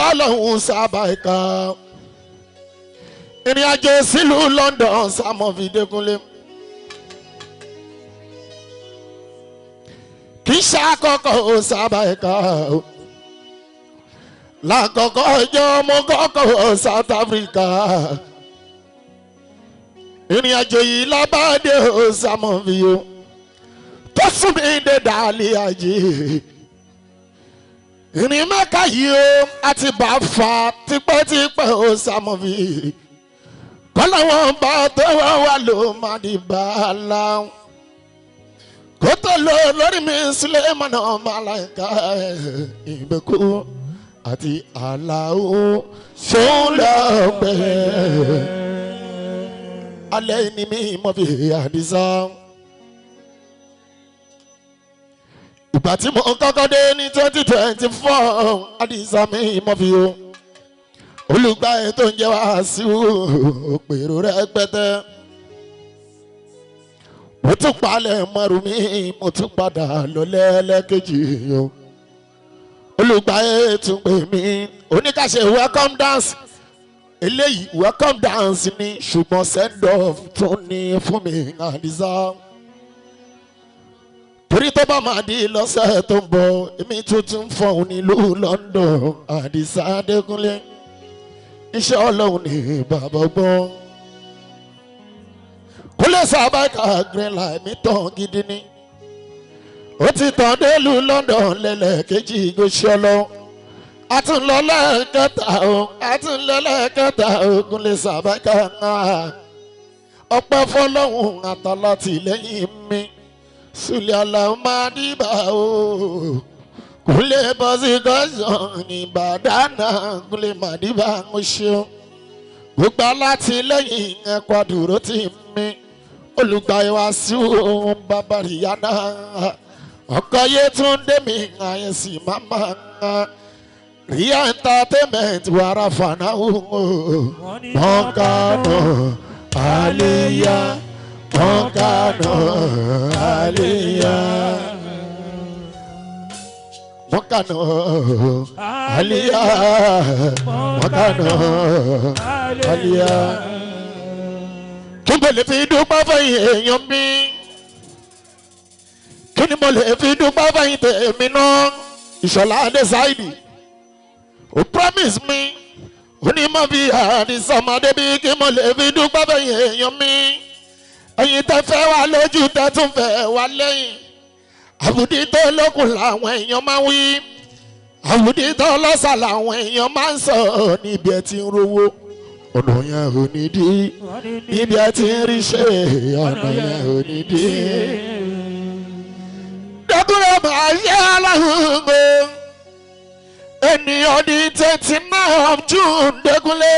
Koyokoyo Sabaika ìrìn àjò sílùú London Muffy Dékúnlé kì í ṣe àkọ́kọ́ Sabaika lákọ̀ọ́kọ́ ọjọ́ mo kọ́kọ́ South Africa ìrìn àjò yìí lábàdé Muffy tó sún mi dé dàlí àjì. Ìrìn Mẹ́kà yìí ó àti bá fa tipẹ́tipẹ́ ó Muffy kọ́lá wọn bá tó wà ló má di bàálà kó tó lọ lórí mi Sulemana Màláíkà ìgbẹ́kú àti aláwo ṣọlọ́pẹ́ alẹ́ ni mi Muffy Àdìsá. Ìgbà tí mo kọ́kọ́ dé ní 2024 Àdìsá mi Muffy o olùgbà ètò ń jẹ́ Wàsíù òpèrò rẹpẹtẹ mo tún palẹ̀ mọ́rù mi mo tún padà lọ lẹ́lẹ́kejì o olùgbà ètò pè mí oníkàṣe welcome dance eléyìí welcome dance ni ṣùgbọ́n send off tún ní fún mi Àdìsá. Torí tó bá máa di lọ́sẹ̀ tó ń bọ̀ èmi tuntun fọ̀hún nílùú London Àdìsá Dékúnlé iṣẹ́ Ọlọ́run ní bàbá gbọ́n Kúnlé Sabaika greenline mi tàn gidi ni ó ti tàn délùú London lẹ́lẹ́kejì gbèsè Ọlọ́run àtúnlọ́lẹ́kẹta o Kúnlé Sabaika ọpẹ́ fọlọ́run àtàlátìlẹ́yìn mi. Sule Alamadiba o Kúnlé bọ́sí gọ́sàn Ìbàdànà Kúnlé Madiba ń ṣe gbogbo alátìlẹ́yìn ẹ̀kọ́ dúró tì mí olùgbà Wàsíù bàbá Rihanna ọkọ Yétúndé mi àyẹ̀sí mama Ria entertainment wàrà fanáwó mọ́kànà àlèyá. Mọ́kànà àlìyá mọ́kànà àlìyá mọ́kànà àlìyá. Kí mo lè fi dúpẹ́ fẹ́yìn èèyàn mi kí ni mo lè fi dúpẹ́ fẹ́yìn tèmi náà Ìṣọ̀lá Adésáìdì ó promise mi ó ní Muffy Àdìsá ọmọdé bí kí mo lè fi dúpẹ́ fẹ́yìn èèyàn mi. Ẹ̀yin tẹ́ fẹ́ wá lójú tẹ́ tún fẹ́ wá lẹ́yìn àbùdí tó lókun làwọn èèyàn máa ń wí àbùdí tó lọ́sà làwọn èèyàn máa ń sọ níbi ẹ ti ń rówó ọ̀nà yẹn ò ní dí níbi ẹ ti ń rí ṣe ọ̀nà yẹn ò ní dí. Dékúnlé máa ṣe aláhùnmó ènìyàn di 29 of June Dékúnlé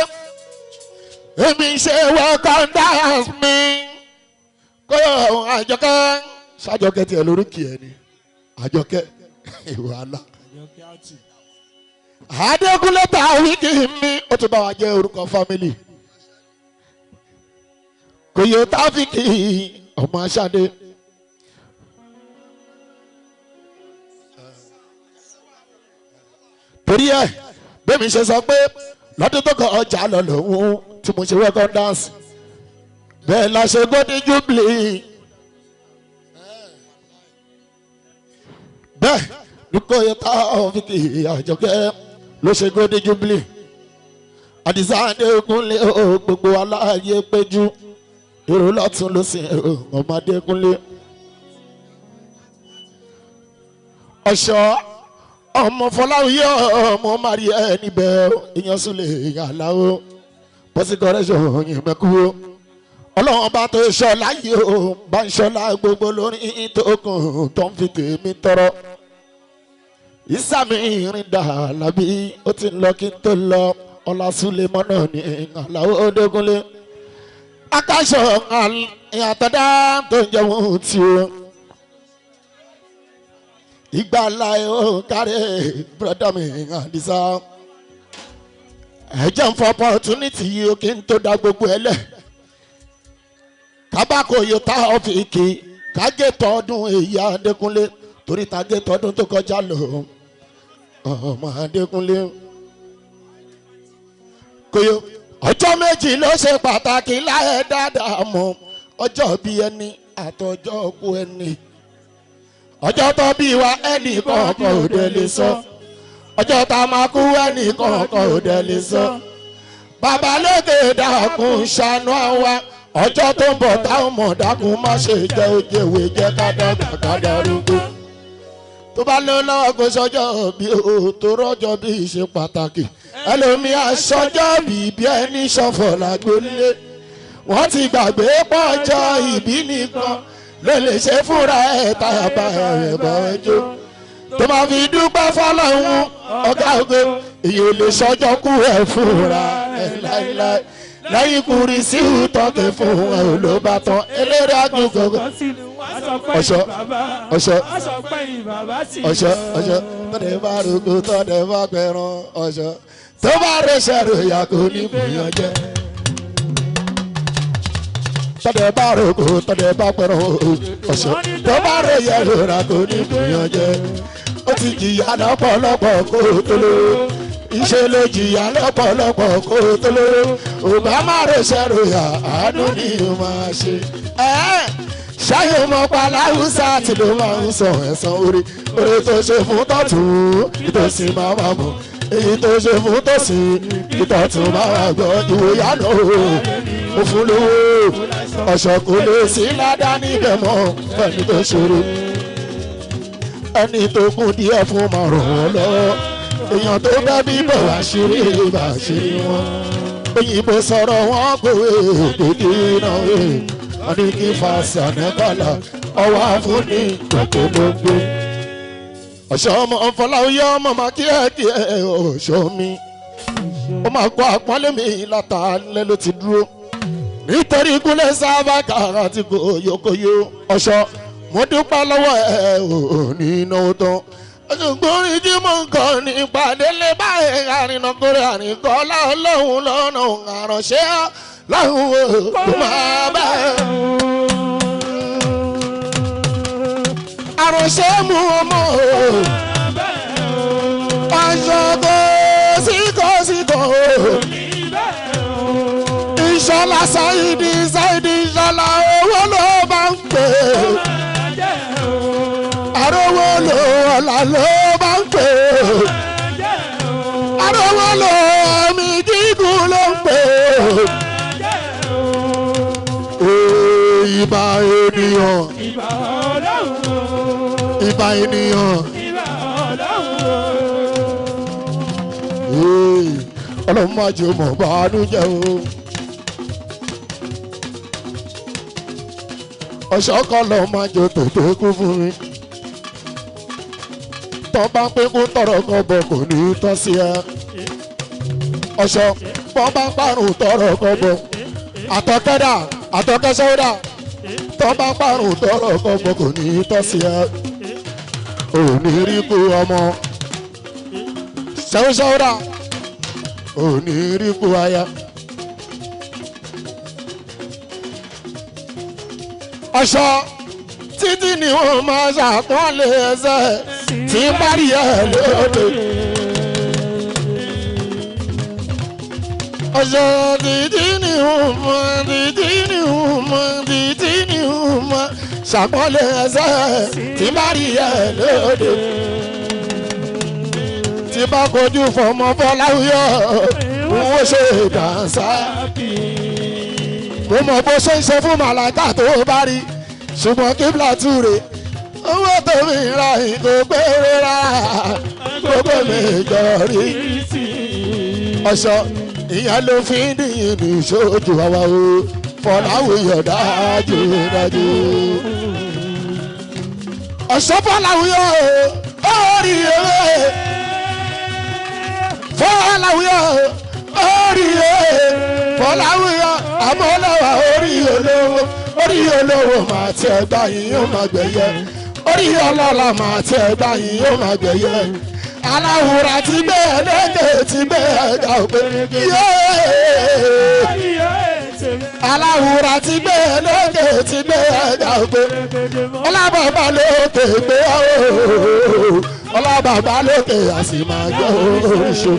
èmi ṣe welcome dance mi. Kóyọ̀ Àjọkẹ́ ṣàjọkẹ́ tiẹ̀ lóríkì ẹ̀ ni Àjọkẹ́ ìwàlá Adékúnlé Tàwíìkì mi ó tún bá wa jẹ́ orúkọ fámìlì Kóyọ̀ Tàwíìkì ọmọ Aṣáde torí ẹ̀ bẹ́ẹ̀ mi ṣe sọ pé lọ́dún tó kọ ọjà lọ lòun tí mo ṣe welcome dance bẹ́ẹ̀ la ṣe Golden Jubilee bẹ́ẹ̀ ní Kóyọ̀ Tàwíìkì Àjọkẹ́ ló ṣe Golden Jubilee Àdìsá Dékúnlé gbogbo aláàyè péjú èrò lọ́tún ló sì ọmọ Dékúnlé ọ̀ṣọ́ ọmọ Fọláwíyọ̀ ọmọ Mari ẹ níbẹ̀ èèyàn Súlè Àlàó bọ́sí kọ́rẹ́ṣọ̀ yìí mẹ́kú Ọlọ́run bá tó ṣọlá yìí ó bá ń ṣọlá gbogbo lórí ìtókùn tó ń fi tèmi tọrọ ìsàmì ìrìn dà lábí ó ti ń lọ kí n tó lọ Ọlá Sulemana ní Àlàó Dékúnlé akáṣọ àtàdá tó ń jẹun tí o ìgbàlá ò kárẹ̀ brọ́dá mi Àdìsá ẹ jẹ́ n fọ opportunity yìí kí n tó dá gbogbo ẹ lẹ̀ kábàkò yóò tá ọ́fíìkì kágé tọdún èyí Adékúnlé torí tàgé tọdún tó kọjá lọ ọmọ Adékúnlé Koyo ọjọ́ méjì ló ṣe pàtàkì láyé dáadáa mọ́ ọjọ́ bí ẹni àtọjọ́ kú ẹni ọjọ́ tó bí wa ẹnì kọ̀ọ̀kan ò dé lè sọ ọjọ́ tá a máa kú ẹnì kọ̀ọ̀kan ò dé lè sọ bàbá lókè dákun ṣàánú àwa ọjọ́ tó ń bọ̀ táwọn mọ̀ dákun má ṣe jẹ́ òjèwé jẹ́ ká dàgbà ká darúgbó tó bá lọ lọ́wọ́ kó sọ́jọ́ bí o tó rọ́jọ́ bí ṣe pàtàkì ẹlòmíà sọ́jọ́ bí ẹni ṣọ̀fọ̀ lágbólé wọ́n ti gbàgbé pọ́njọ́ ìbí nìkan ló lè ṣe fúnra ẹ̀ táyàbá ẹ̀ bọ̀ ẹjọ́ tó máa fi dúpẹ́ fọlọ́hún ọ̀gá ògo èyí ò lè sọ́jọ́ kú ẹ̀ fúnra ẹ̀ láíláí lẹ́yìn kùrì sí ìtọ́kẹ́ fún ẹ̀ ò ló bá tán eléré agbègbè ọ̀ṣọ́ tọ́dẹ̀ bá rògbò tọ́dẹ̀ bá pẹ̀ràn ọ̀ṣọ́ tó bá rẹ̀ṣẹ̀ ròyà kò ní bùyàn jẹ́ tọ́dẹ̀ bá rògbò tọ́dẹ̀ bá pẹ̀ràn ọ̀ṣọ́ tó bá rẹ̀ṣẹ̀ ròyà kò ní bùyàn jẹ́ ó ti jìyà lọ́pọ̀lọpọ̀ kó tó lówó iṣẹ́ ló jìyà lọ́pọ̀lọpọ̀ kó tó lówó òbá má rẹ̀ṣẹ̀ ròyà àánú ni ó máa ṣe ṣáyé mọ paláhùsá tí ló máa ń sọ ẹ̀san orí tó ṣe fún tọ̀tún ìtòsí máa wà mọ́ èyí tó ṣe fún tòsí ìtọ̀tún máa wà gbọ́ ìwòyà náà ó fún lówó ọ̀ṣọ́ kò lè sí ládá níbẹ̀ mọ́ ẹni tó ṣòro ẹni tó kún díẹ̀ fún máa ràn wọ́n lọ́wọ́ èèyàn tó bẹ́ bíbọ̀ wá ṣeré bá ṣeré wọn òyìnbó sọ̀rọ̀ wọn kò èdè náà wọ́n ní kí fàṣà nẹ́bàlà ọwọ́ àfúnni kòkó ló gbé. ọ̀ṣọ́ ọmọ Fọláwíyé ọmọ máa kíákíá ọ̀ṣọ́ mi ó máa kó àpọ́nlé mi látàlẹ́ ló ti dúró nítorí Kúnlé Sabaika àti Koyokoyo ọ̀ṣọ́ mo dúpẹ́ lọ́wọ́ ẹ ò ní náwó tán ṣùgbọ́n ìdí mò ń kọ́ ní ìpàdélé báyìí àrìnàkórè àrìnkọ́ ọlọ́run lọ́nà àránṣẹ́ láwọn kò máa bá àránṣẹ́ mú ọmọ aṣọ kò ìṣọlá Sáídì ìṣọlá owó ló bá ń pè àrówó ló ọ̀la ló bá ń pè àrówó ló ẹ̀mí gígùn ló ń pè. Ìbà ènìyàn ìbà Ọlọ́run ìbà ènìyàn ìbà Ọlọ́run Ọlọ́run má jẹ́ mọ̀ bàánújẹ́ o ọ̀ṣọ́ kan lọ má jẹ́ tètè kú fún mi tọ́ bá ń pé kó tọrọ kan bọ̀ kò ní tọ́ sí ẹ ọ̀ṣọ́ bọ́ bá ń parun tọrọ kan bọ̀ àtọ́kẹ́dà àtọ́kẹ́sọ́dà tọ́ bá ń parun tọrọ kan bọ̀ kò ní tọ́ sí ẹ ò ní rí kú ọmọ sọ́dà ò ní rí kú aya. ọ̀ṣọ́ títí ni wọ́n máa ṣàpọ́nlé ẹsẹ̀ tí ń bá rí ẹ lóde. ọ̀ṣọ́ títí ni wọ́n máa ṣàpọ́nlé ẹsẹ̀ tí ń bá rí ẹ lóde. tí bá kojú fọmọ Fọláwíyé wọ́n ṣe dànsá. mo mọ̀ bó ṣe ń ṣe fún màláìka tó bá rí ṣùgbọ́n Qibla túre owó tó mi ra ìgò péré rà gbogbo mi jọ rí ọ̀ṣọ́ ìyẹn ló fi ń dìyìn ní ìṣojú àwa o Fọláwíyé dájú dájú ọ̀ṣọ́ Fọláwíyé orí ewé Fọláwíyé orí ewé Fọláwíyé àmọ́lọ́wà orí olówó máa ti ẹgbà yín ó máa gbẹ̀yẹ orí ọlọ́lá máa tẹ ẹgbà yìí yóò máa gbẹ̀yẹ aláwùrà ti gbé ẹlẹ́gẹ̀ ti gbé ẹ̀dá òpè aláwùrà ti gbé ẹlẹ́gẹ̀ ti gbé ẹ̀dá òpè ọlábàbà lókè gbé ọlábàbà lókè àsì máa gbé oṣù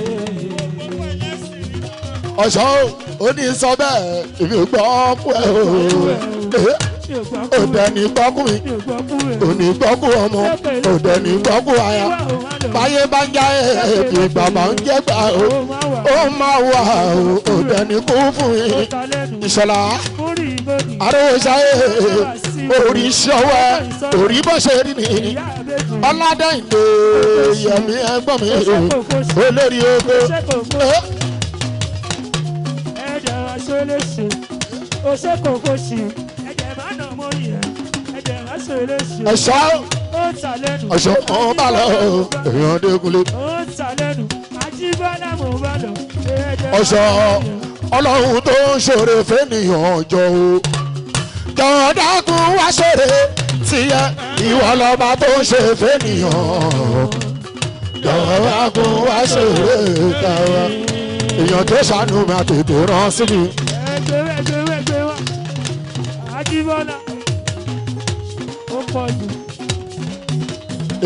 ọ̀ṣọ́ òní sọ bẹ́ẹ̀ èmi ò gbọ́ kú ẹ̀ òdẹ ní gbọ́kú mi òní gbọ́kú ọmọ òdẹ ní gbọ́kú aya báyé bá ń já èbí bàbá ń jẹ́ gbà ó máa wà òdẹ ní kú fún mi ìṣọ̀lá àròsáyé orí ṣọwọ́ orí bó ṣe rí ni ọládẹ́yìndé yẹmí ẹgbọ́n mi olórí ogo. ẹ̀ṣọ́ ọba lọ èèyàn dẹ́kunlé. ọ̀ṣọ́ ọlọ́run tó ń ṣòro fẹ́nìyàn ọjọ́ o jọ̀wọ́ dákun wá ṣòro tiẹ̀ ìwọ lọ́ba tó ń ṣe fẹ́nìyàn jọ̀wọ́ dákun wá ṣòro tàwa èèyàn tó ṣàánú mi àtètè rán sí mi.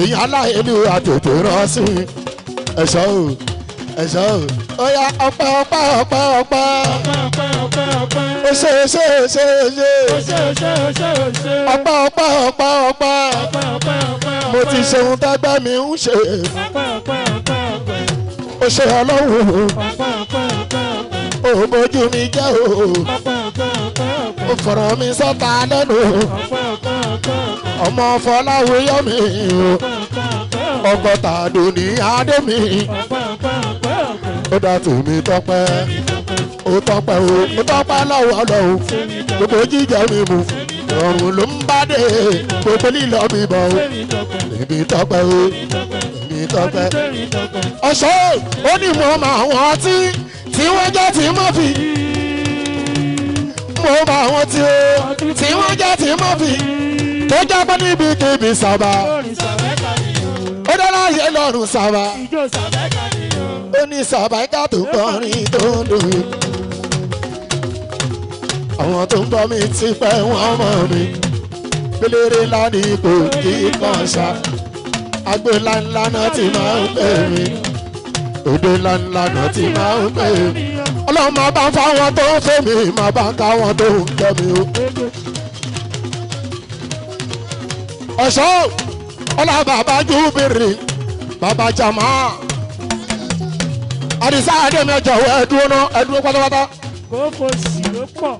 èyí aláìní àtètè rán sí mi ẹ̀ṣọ́ o ẹ̀ṣọ́ o ó yá ọpẹ́ ọpẹ́ ọpẹ́ ọpẹ́ ó ṣe ṣe ṣe ṣe ọpẹ́ ọpẹ́ ọpẹ́ ọpẹ́ mo ti ṣe ohun tẹ́gbẹ́ mi ń ṣe ó ṣe ọlọ́run ó bójú mi jẹ́ ó fọ̀rọ̀ mi sọ́ta lẹ́nu ọmọ Fọláwíyọ̀ mi ọgọ́ta dòní adé mi ó dá tèmi tọ́pẹ́ ó tọ́pẹ́ ó tọ́pẹ́ lọ́wọ́ lọ́wọ́ gbogbo jíjẹ mi mu ọ̀run ló ń bá dé gbogbo lílọ mi bọ̀ èmi tọ́pẹ́ èmi tọ́pẹ́ ọ̀ṣọ́ ó ní mo mọ àwọn tí wọ́n jẹ́ tí Muffy mo mọ àwọn tí wọ́n jẹ́ tí Muffy tó jábọ́ níbi kíbi sábà ó dára yẹ lọ́rùn sábà ó ní Sabaika tó kọrin tó ń dùn àwọn tó ń bọ́ mi ti pẹ́ wọ́n mọ̀ mi pélére lánìí kò kí kan ṣá agbé ńláńlá náà ti máa ń pè mí òde ńláńlá náà ti máa ń pè mí ọlọ́run máa bá ń fáwọn tó ń fẹ́ mi máa bá ń káwọn tó ń kẹ́ mi o. ọ̀ṣọ́ ọlá bàbá júbìrì bàbá jàmá àdìsá àdèmí ẹjọ̀wọ́ ẹdúró pátápátá. kókò sí ló pọ̀.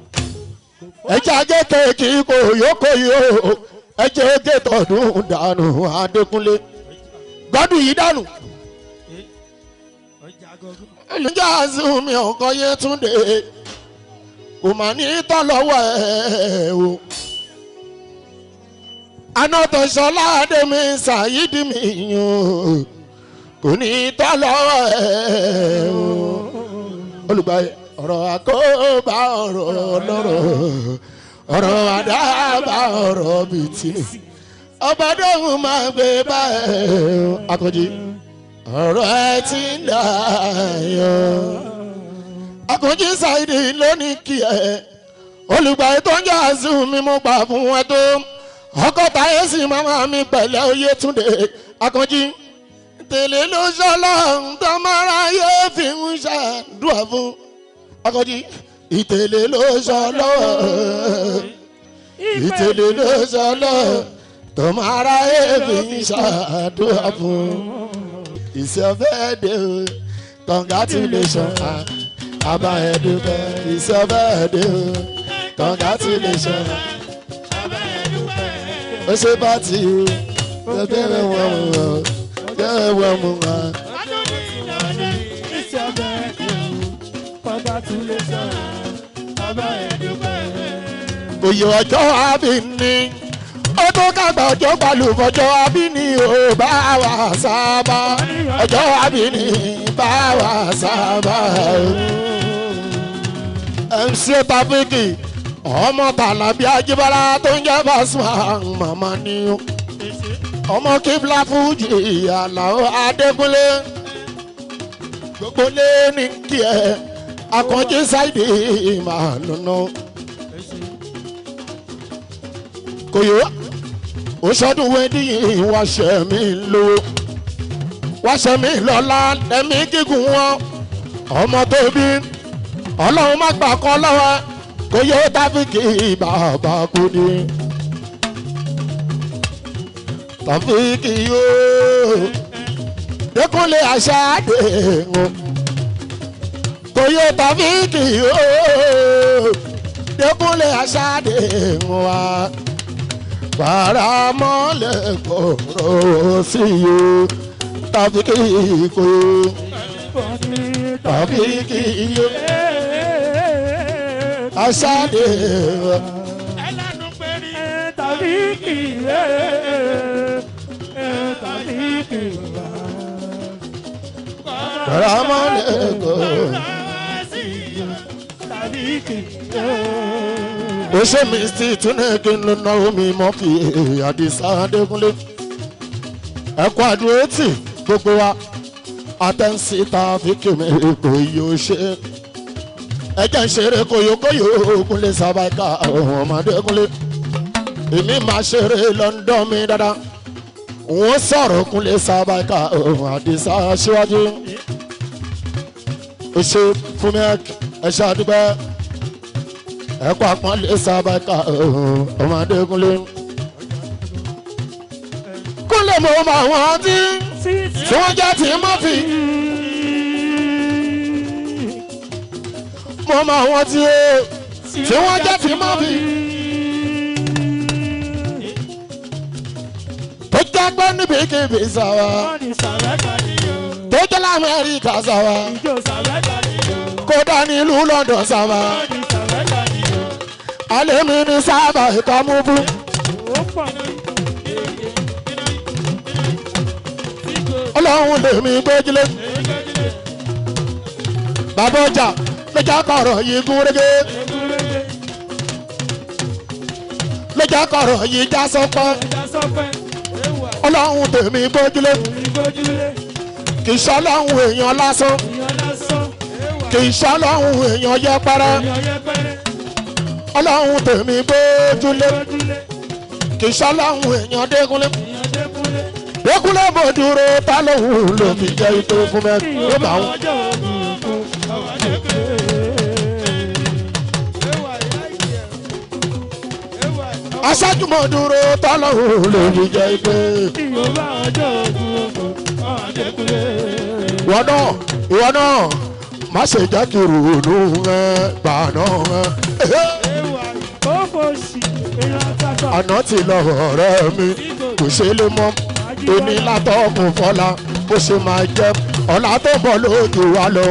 ẹjẹ ajé kéèkì kò yókò yóò ẹjẹ oge tọdún dànù Adékúnlé gbọdún yìí dànù. ẹlẹ́jà zumi ọkọ Yétúndé kò mà ní tán lọ́wọ́ ẹ̀ o. anátọ̀ṣọlá àdèmí Sàyídì mi yàn kò ní tán lọ́wọ́ ẹ̀ o. olùgbàyè ọ̀rọ̀ àkóbá ọ̀rọ̀ ọlọ́rọ̀ ọ̀rọ̀ àdábà ọ̀rọ̀ bìtìnì ọba dóhùn máa gbé báyìí Akànjí ọ̀rọ̀ ẹ ti ń dayọ̀ Akànjí Saidi lónìí kí ẹ olùgbàyè tó ń jà sí mi mo gbà fún ẹ tó ọkọ̀ táyé sì máma mi pẹ̀lẹ́ Oyètúndé Akànjí tèlé ló ṣọlọ́ tó mára yóò fi ń ṣàdúrà fún Akànjí ìtẹ̀lé ló ṣọlọ́ ìtẹ̀lé ló ṣọlọ́ tó mára yóò fi ń ṣàdúrà fún it's your birthday o congratulations aba ẹdùbẹ it's your birthday o congratulations ó ṣe pàtì o gẹ́gẹ́ wọn mú wọn gẹ́gẹ́ wọn mú wọn. Oyè ọjọ́ àbíní ó tó kàgbà ọjọ́ balùfọ̀jọ́ àbíní ò bá wà sábà ọjọ́ àbíní bá wà sábà. MC Tafiki ọmọ Tàlàbí Ajíbọ́lá tó ń jẹ́ Pasuma màmá ni ó ọmọ Qibla Fuji Àlàó Adékúnlé gbogbo lé ní kí ẹ Akànjí Sáìdì máa nùnú. Kòyó òṣọdún wẹ́díyìn wáṣẹ mi lówó wáṣẹ mi lọ́lá ẹ̀mí gígùn wọn ọmọ tó bí ọlọ́run má gbà kan lọ́wọ́ Kòyó Táfíkì bàbá Kúdí Táfíkì yóò Dékúnlé Àṣàdé wọn Kòyó Táfíkì yóò Dékúnlé Àṣàdé wọn paramọ́lẹ̀ kọ̀ọ̀rọ̀ sí yóò Táfíkì Kòyó Táfíkì yóò Àṣàdé ẹlẹ́nu péré Táfíkì Táfíkì paramọ́lẹ̀ kọ̀ọ̀rọ̀ Táfíkì. ó ṣe mi sí túnẹ̀kì nínú omi Muffy Àdìsá Adékúnlé ẹ̀kọ́ àdúró tì gbogbo wa àtẹ̀sí Táfíkì mi kò yóò ṣe ẹ̀jẹ̀ ń ṣeré Koyokoyo Kúnlé Sabaika ọmọ Adékúnlé èmi máa ṣeré London mi dáadáa wọ́n sọ̀rọ̀ Kúnlé Sabaika ọmọ Àdìsá síwájú ó ṣe fún mi ẹ̀ṣẹ̀ àdúgbò ẹ̀kọ́ àpọ́nlé Sabaika ọmọ Adékúnlé Kúnlé mo mọ àwọn tí wọ́n jẹ́ tí Muffy mo mọ àwọn tí wọ́n jẹ́ tí Muffy tó jẹ́ pé níbikíbi sáwà tó jẹ́ l'Amẹ́ríkà sáwà kódà nílùú London sáwà alẹ́ mi ní Sabaika mú bú. Ọlọ́run lèmi gbójúlé bàbá ọjà lọ́jà kọ̀rọ̀ yìí gún régé lọ́jà kọ̀rọ̀ yìí já sọ́pẹ́ Ọlọ́run tèmi gbójúlé kì í ṣọlọ́run èèyàn lásán kì í ṣọlọ́run èèyàn yẹpẹrẹ Ọlọ́run tèmi gbójúlé kì í ṣọlọ́run èèyàn Dékúnlé Dékúnlé bò dúró ta lóhùn ló fi jẹ́ ipò fún mẹ́rin ló bá wọn. Aṣáájú mọ̀ dúró ta lóhùn ló fi jẹ́ ipò. Ìwọ náà má ṣe jẹ́ kí ròónú gbà náà. Àná ti lọ ọ̀rẹ́ mi kò ṣe lè mọ́ òní látọ̀kùn fọlá bó ṣe máa jẹ́ ọ̀la tó bọ̀ lójú wa lọ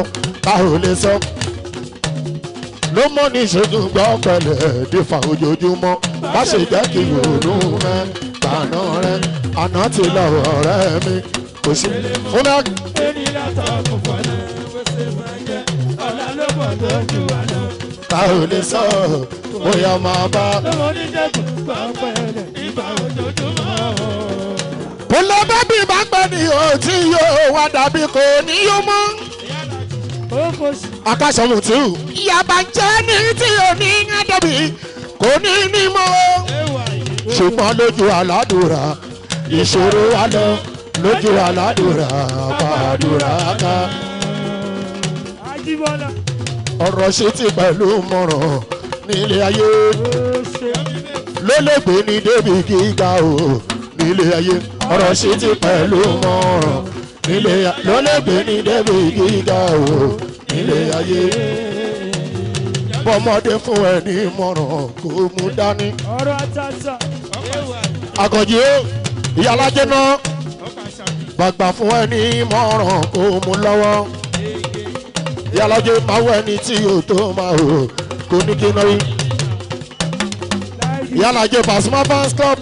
ká ò lè sọ. ló mọ́ ní ìṣègùn gbọ́ pẹ̀lẹ́ dífà ojoojúmọ́ má ṣe jẹ́ kí ròónú rẹ gbàná rẹ àná ti lọ ọ̀rẹ́ mi kò sí fún náà. òní látọ̀kùn fọlá bó ṣe máa jẹ́ ọ̀la ló bọ̀ lójú wa lọ ká ò lè sọ bóyá máa bá. lọ́wọ́ oníṣègùn gbọ́ pẹ̀lẹ́ dífà ojoojúmọ́. Bùlọ bábí bá pẹ́ ní òtí yóò wá dàbí kò ní yó mọ́. Akásọ̀mù tí ò. Ìyàbá jẹ́ ní tí ò ní ádọ́bí kò ní ní mọ́. Ṣùgbọ́n lójú àládùrà ìṣòro wa lọ lójú àládùrà pàdùrà ká. Ọ̀rọ̀ ṣe ti pẹ̀lú mọ̀ràn nílé ayé. Lólègbé ní débi gíga o nílé ayé. Ọ̀rọ̀ ṣe ti pẹ̀lú mọ̀ràn nílé ayé. Lólègbé ní débi gíga o nílé ayé. Bọ́mọdé fún ẹ ní mọ̀ràn kó mú dání. ọ̀rọ̀ àtàtà. Àkànjí ó ìyálàjẹ náà gbàgbà fún ẹ ní mọ̀ràn kó mú lọ́wọ́. Ìyálàjẹ máa wọ ẹni tí yóò tó máa hò kó ní kí náà rí. Ìyálàjẹ Pasuma fans club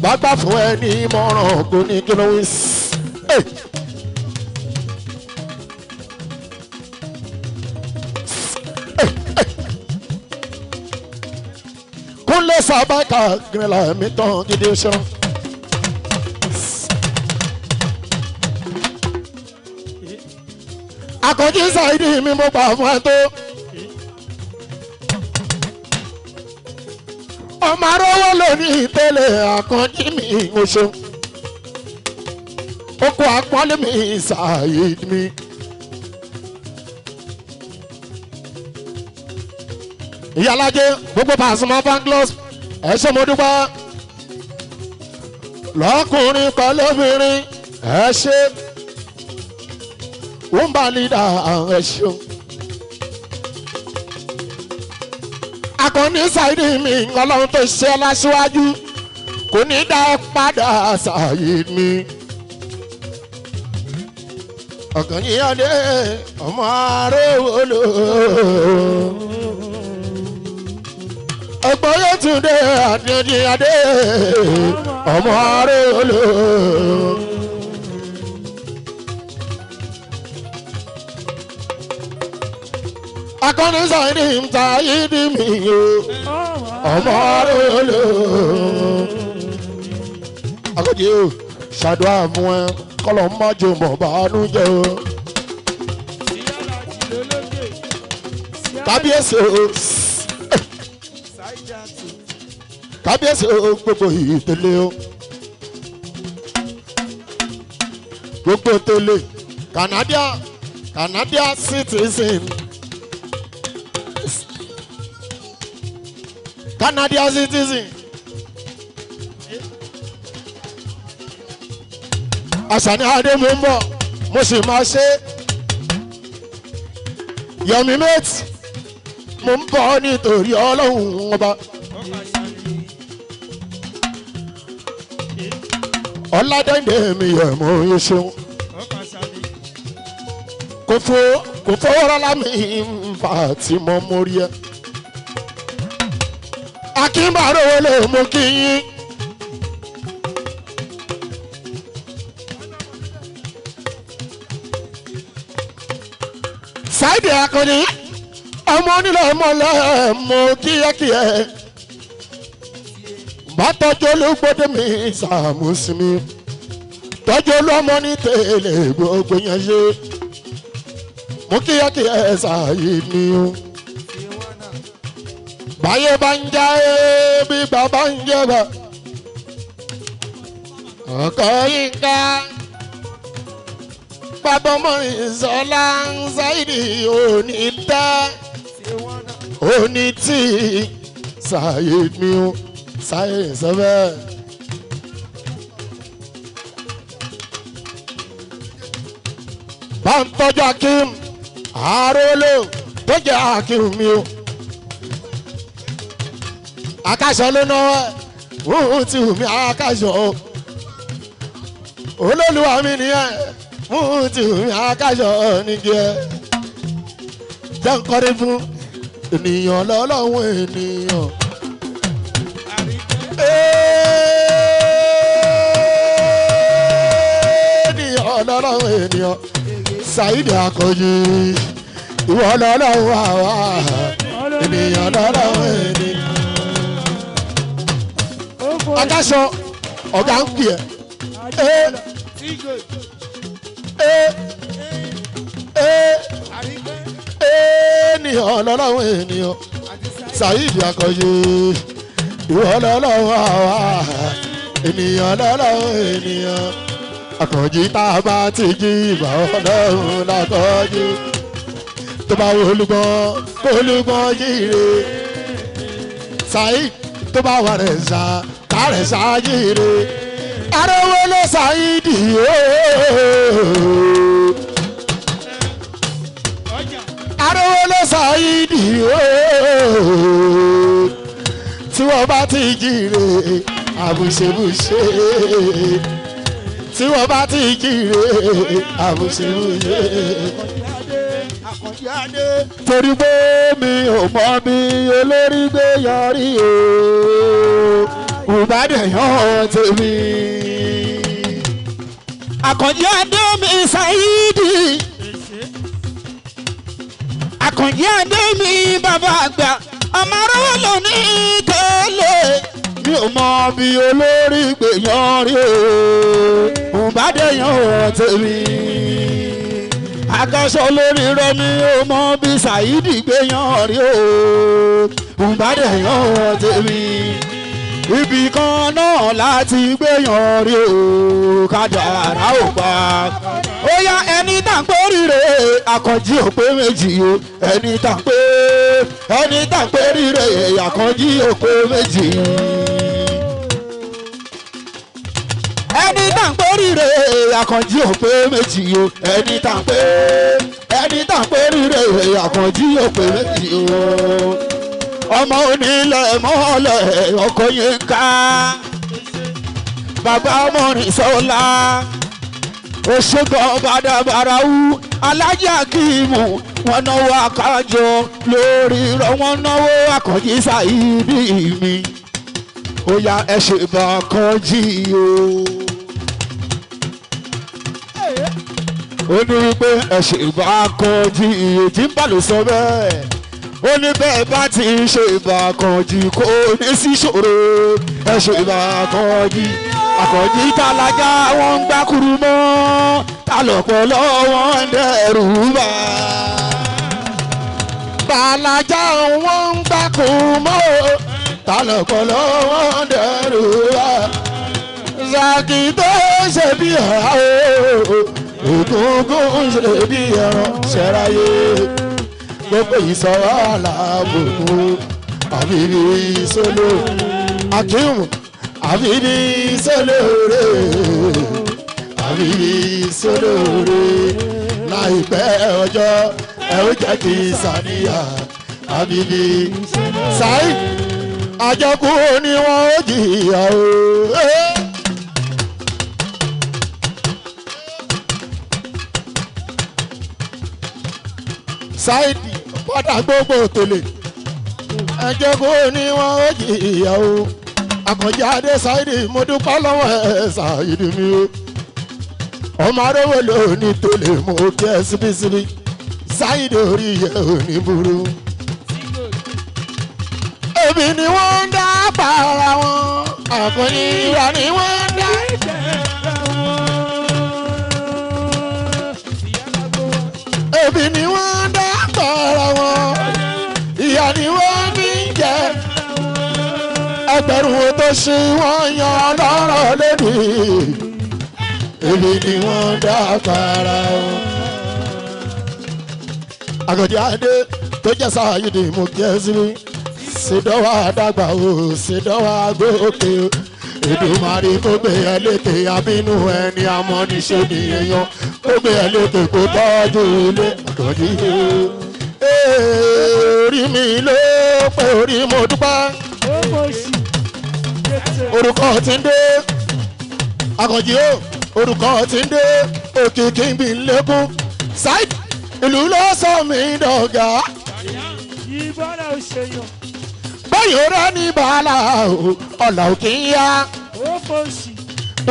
gbàgbà fún ẹ ní mọ̀ràn kó ní kí náà rí. Kúnlé Sabaika Qibla mi tán gidi ṣan Akànjí Saidi mi mo gbà fún ẹ tó. Ọmọ arówó lónìí tẹ́lẹ̀ Akànjí mi ò ṣeun. Oko àpọ́nlé mi Saidi mi. Ìyálàjẹ gbogbo Pasuma fan club ẹ ṣé mo dúpẹ́. Lọ́kùnrin pẹ̀lú obìnrin ẹ ṣé. Wọ́n bá lídà ẹ ṣeun. Akànjí Saidi mi Ọlọ́run tó ṣe láṣíwájú kò ní dá ẹ padà Saidi mi. Akànjí adé ọmọ arówólò. Ẹ̀gbọ́n yóò tún dé Akànjí adé ọmọ arówólò. Akànjí Saidi Saidi mi o ọmọ arówólò. Akànjí o ṣàdúrà fún ẹ kọ́lọ̀ májò mọ̀ bánú jẹ́ o. Kábíyèsí o kábíyèsí o gbogbo ìtẹ̀lé o gbogbo tẹ̀lé Canadian citizen Canadian citizen. Àṣàní adé mo ń bọ̀ mo sì máa ṣe Yomi mate mo ń bọ̀ nítorí Ọlọ́run ọba. Ọládẹ́ndé mi yẹ̀ mo yẹ ṣeun kò fowó rárá mi fà tí mo mórí ẹ. Akínbárò wọlé mo kí yín. Saidi Akànjí ọmọ onílẹ̀ mọ́lẹ̀ mọ́ kíákíá bá tọ́jú olúgbòde mi Sàmúsì mi tọ́jú olúọmọ ní tẹ́lẹ̀ gbogbo yẹn ṣe mọ́ kíákíá Saidi mi o. Báyé bá ń já bí bàbá ń jẹ́ bá ọkọ̀ yín ká. Bàbá ọmọ ìsọ̀lá Saidi òní tẹ́ òní tí Saidi mi ó Saidi sọ́bẹ̀. Bá ń tọ́jú Akim Arówólò tó jẹ́ Akim mi ó. Akáṣọ ló náwó ẹ̀ wọ́n ti wù mí Akáṣọ olólùwà mi nìyẹn. Mú ti mi Akáṣọ nígi ẹ jẹ́ ń kọrin fún ènìyàn lọ́lọ́run ènìyàn. Ènìyàn lọ́lọ́run ènìyàn Saidi Akànjí ìwọ lọ́lọ́run àwa ènìyàn lọ́lọ́run ènìyàn. Akáṣọ ọ̀gá ń pè ẹ́. Ènìyàn lọ́lọ́run ènìyàn Saidi Akànjí ìwọ lọ́lọ́run àwa ènìyàn lọ́lọ́run ènìyàn. Akànjí tá a bá ti jí ìbà Ọlọ́run lákọ́jú tó bá wo olúgbọ́n jíire Saidi tó bá wà rẹ̀ sá kárẹ̀ sá jíire. Arówólò Saidi ooo Arówólò Saidi ooo tí wọ́n bá ti jíire àbùṣebùṣe tí wọ́n bá ti jíire àbùṣebùṣe. Torí pé mi ò mọ̀ bí olórí gbé yọrí o ìbádẹ́yàn tèmi. Akànjí adé mi Saidi Akànjí adé mi bàbá àgbà ọmọ Arówólò ní tẹ́lẹ̀ mi ò mọ bí olórí gbèyàn rí o ìbádẹ́yàn tèmi. akẹ́sọ lórí rẹmi ó mọ bí Saidi gbéyàn rí o ǹbàdẹ̀yàn tèmi ibì kan náà láti gbéyàn rí o kádàrá ò pa ó yá ẹni tá ń pé rire Àkànjí ò pé méjì o ẹni tá ń pé rire Àkànjí ò pé méjì ẹni tá ń pé rire Àkànjí ò pé méjì o ẹni tá ń pé rire Àkànjí ò pé méjì o ọmọ onílẹ̀ mọ́lẹ̀ ọkọ̀ yẹn ká bàbá mọ́rin sọ́la òṣègùn bàdàbàràwù alájà kìímù wọn náwó àkájọ lórí rọ wọn náwó Àkànjí Saidi mi ó yá ẹ ṣe bá Àkànjí o. ó ní wípé ẹ ṣe bá Àkànjí tí ń bà ló sọ bẹ́ẹ̀ ó ní bẹ́ẹ̀ bá ti ṣe ìbà Àkànjí kò ní sí ṣòro ẹ ṣe ìbà Àkànjí Àkànjí tálájà wọn ń gbákùrú mọ́ tálọ̀pọ̀lọ́ wọn ń dẹrù bá bàlájà wọn ń gbákùrú mọ́ tálọ̀pọ̀lọ́ wọn ń dẹrù bá Zaki tó ṣe bí ọ̀rá o ògúngún ṣe bí ẹran ṣẹ̀ráyé gbogbo ìsọ̀rọ̀ àlàbòkú àbíbí sólò akíwù àbíbí sólòrè àbíbí sólòrè láìpẹ́ ọjọ́ ẹ ó jẹ́ kí sàníyà àbíbí sáì àjọkú ni wọ́n ó jìyà o. Saidi padà gbogbo òtòlè ẹjẹ kó ní wọn ó jìyà o Àkànjí adé Saidi mo dúpẹ́ lọ́wọ́ ẹ Saidi mi o ọmọ arówó ló ní tòlè mo kí ẹ síbísíbí Saidi orí yẹ òní burú èmi ni wọ́n ń dá para wọn Àkànjí ìwà ni wọ́n ń dá. Èmi ni wọ́n ń dá para wọn ìyá ni wọ́n fi ń jẹ ẹgbẹ̀rún wo tó ṣe wọ́n yan lọ́rọ̀ lónìí èmi ni wọ́n ń dá para wọn. Àkànjí adé tó jẹ́ Saidi mo kí ẹ síbí ṣèdọ́wà dàgbà o ṣèdọ́wà gòkè o Èdùmàrè kó gbé ẹ lékè abínú ẹni amọ́niṣẹ́ nìyẹn kó gbé ẹ lékè kó tọ́jú ilé Àkànjí orí mi ló pé orí mo dúpẹ́ orúkọ tí ń dé Àkànjí o orúkọ tí ń dé òkìkí bí ń lékún Saidi ìlú ló sọ mí dọ̀gá báyìí ó rẹ́ ní bàálà ọ̀là òkè ń yá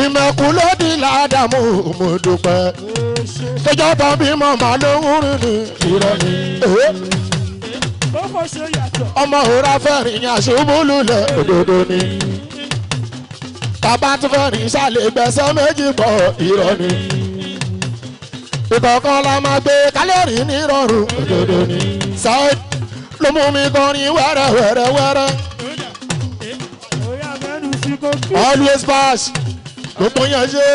ìmẹ̀kù ló di ládàmú mo dúpẹ́ tẹjọba bímọ màá ló ń rìn ní ìrọ̀lì ọmọ òra fẹ́rìn ní àṣùbùlùlẹ̀ òdodo ni bàbá tún fẹ́rìn sálẹ̀ gbẹ̀sẹ̀ méjì pọ̀ ìrọ̀lì ìkọ̀ọ̀kan la máa gbé kálórì ní ìrọ̀rùn òdodo ni Saidi ló mú mi kọrin wẹ́rẹ́ wẹ́rẹ́ wẹ́rẹ́ always pass gbogbo yẹn ṣe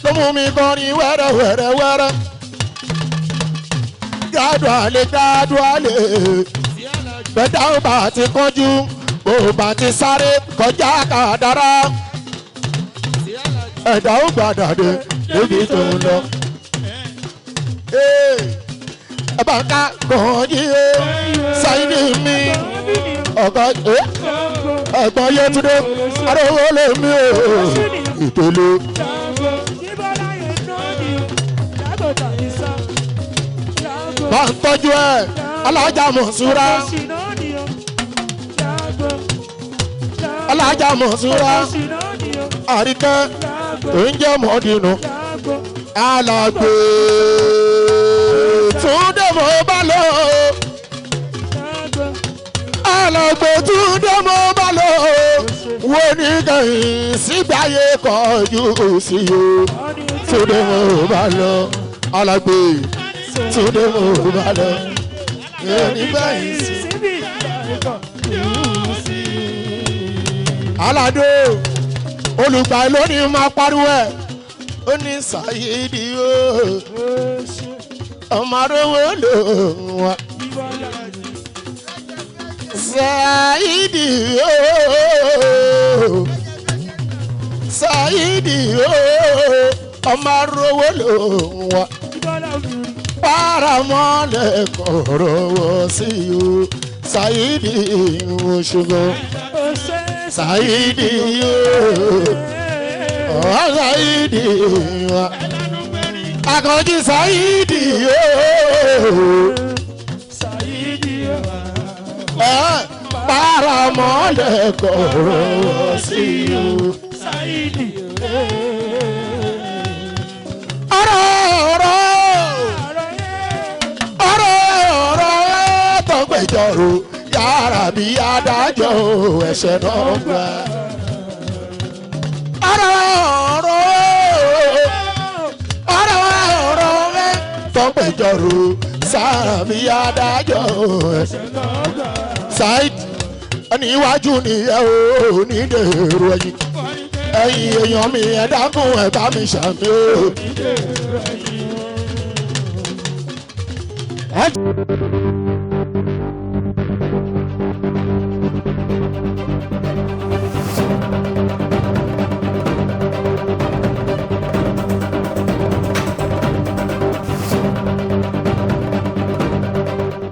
ló mú mi kọrin wẹ́rẹ́ wẹ́rẹ́ wẹ́rẹ́ gradually bẹ́ẹ̀dá ó bá ti kánjú bó bá ti sáré kọjá kàdára ẹ̀dá ó gbàdàdé níbi tó ń lọ. ẹ bá ká Àkànjí Saidi mi ọ̀gá ẹ̀gbọ́n Yétúndé arówó lè mí o ìtòló. bá ń tọ́jú ẹ̀ alájà Mọ̀súrà alájà Mọ̀súrà àríkẹ́ oúnjẹ mọ́dínú alàgbé Túndé mo bá lọ alàgbé Túndé mo bá lọ wo ní kẹ́hìn sígbàyé kọjú sí o Túndé mo bá lọ alàgbé túndé mo bá lọ èmi báyìí sí. aládé olùgbà lónìí máa pariwo ẹ ó ní Saidi o ọmọ arówó ló wà Saidi o Saidi o ọmọ arówó ló wà paramọ́lẹ̀ kọ̀rọ̀ sí o Saidi o ṣùgbọ́n Saidi o Saidi o akọ̀jí Saidi o paramọ́lẹ̀ kọ̀rọ̀ sí o Saidi ọ̀rọ̀ tó gbẹjọ́rò yàrá bí adájọ́ ẹ̀ṣẹ̀ náà gbà. ọ̀rọ̀ tó gbẹjọ́rò sára bí adájọ́ ẹ̀ṣẹ̀ náà gbà. Saidi ẹni iwájú nìyẹn ò ní dèrò ẹ̀yìn èèyàn mi ẹ dákun ẹ bá mi ṣàmì o.